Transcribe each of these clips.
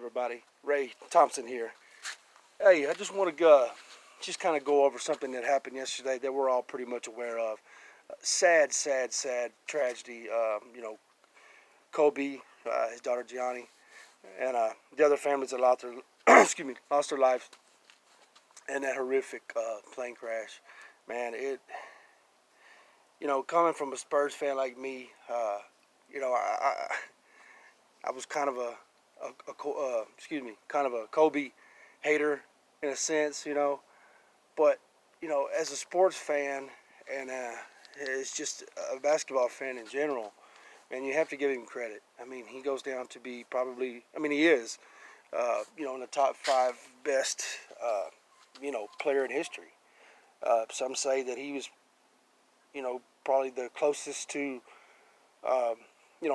everybody? Ray Thompson here. Hey, I just want to just kind of go over something that happened yesterday that we're all pretty much aware of. Sad tragedy. Kobe, his daughter Gianna, and the other families that lost their lost their lives in that horrific plane crash. Man, coming from a Spurs fan like me, I was kind of kind of a Kobe hater in a sense, But as a sports fan and it's just a basketball fan in general, man, you have to give him credit. I mean, he goes down to be probably, he is, in the top 5 best, player in history. Some say that he was, probably the closest to,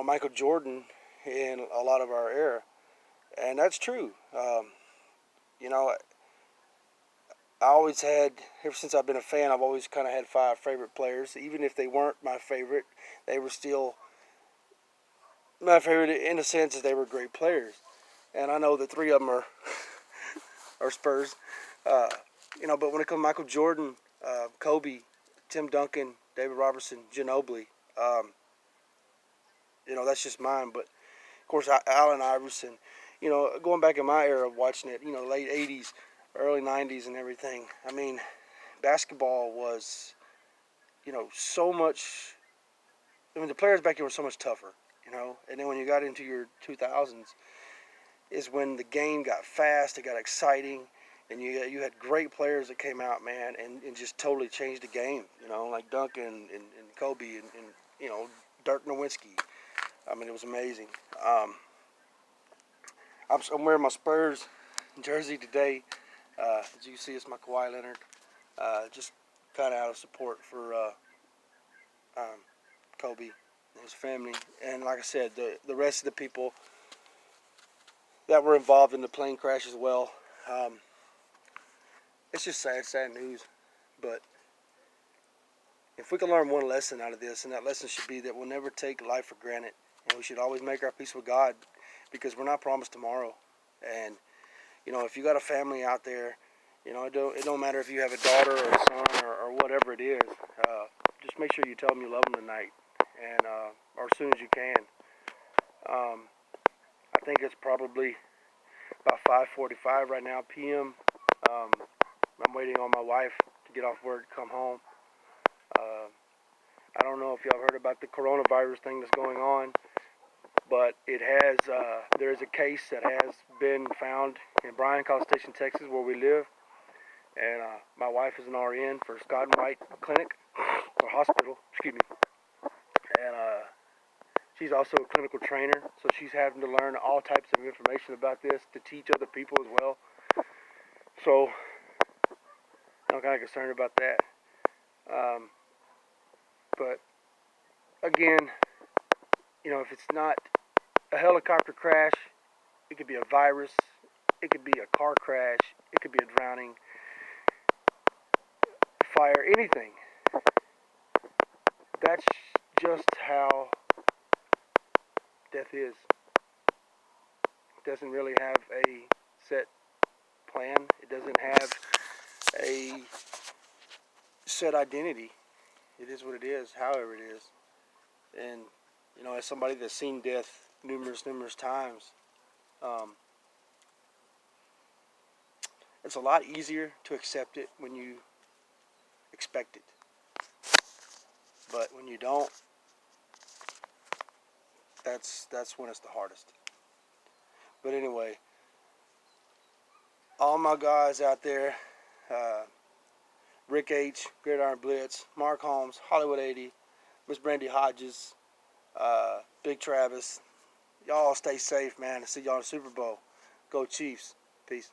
Michael Jordan in a lot of our era, and that's true. I always had, ever since I've been a fan, I've always kind of had 5 favorite players. Even if they weren't my favorite, they were still my favorite in the sense that they were great players. And I know that 3 of them are Spurs. But when it comes to Michael Jordan, Kobe, Tim Duncan, David Robertson, Ginobili, that's just mine. But of course, Allen Iverson. Going back in my era of watching it, late 80s, early 90s and everything. I mean, basketball was, so much. The players back then were so much tougher, And then when you got into your 2000s, is when the game got fast, it got exciting, and you had great players that came out, man, and just totally changed the game, like Duncan and Kobe and Dirk Nowitzki. It was amazing. I'm wearing my Spurs jersey today. As you can see, it's my Kawhi Leonard. Just kind of out of support for Kobe and his family. And like I said, the rest of the people that were involved in the plane crash as well. It's just sad news. But if we can learn one lesson out of this, and that lesson should be that we'll never take life for granted. And we should always make our peace with God, because we're not promised tomorrow. And if you got a family out there, it don't matter if you have a daughter or a son or whatever it is. Just make sure you tell them you love them tonight, and or as soon as you can. I think it's probably about 5:45 right now p.m. I'm waiting on my wife to get off work to come home. I don't know if y'all heard about the coronavirus thing that's going on, but there is a case that has been found in Bryan, College Station, Texas, where we live. And my wife is an RN for Scott and White Clinic, or hospital, And she's also a clinical trainer, so she's having to learn all types of information about this to teach other people as well. So I'm kind of concerned about that. But again, if it's not a helicopter crash, it could be a virus, it could be a car crash, it could be a drowning, fire, anything. That's just how death is. It doesn't really have a set plan. It doesn't have a set identity. It is what it is, however it is. And, as somebody that's seen death numerous times, it's a lot easier to accept it when you expect it. But when you don't, that's when it's the hardest. But anyway, all my guys out there, Rick H, Gridiron Blitz, Mark Holmes, Hollywood 80, Miss Brandy Hodges, Big Travis, y'all stay safe, man. See y'all in the Super Bowl. Go Chiefs. Peace.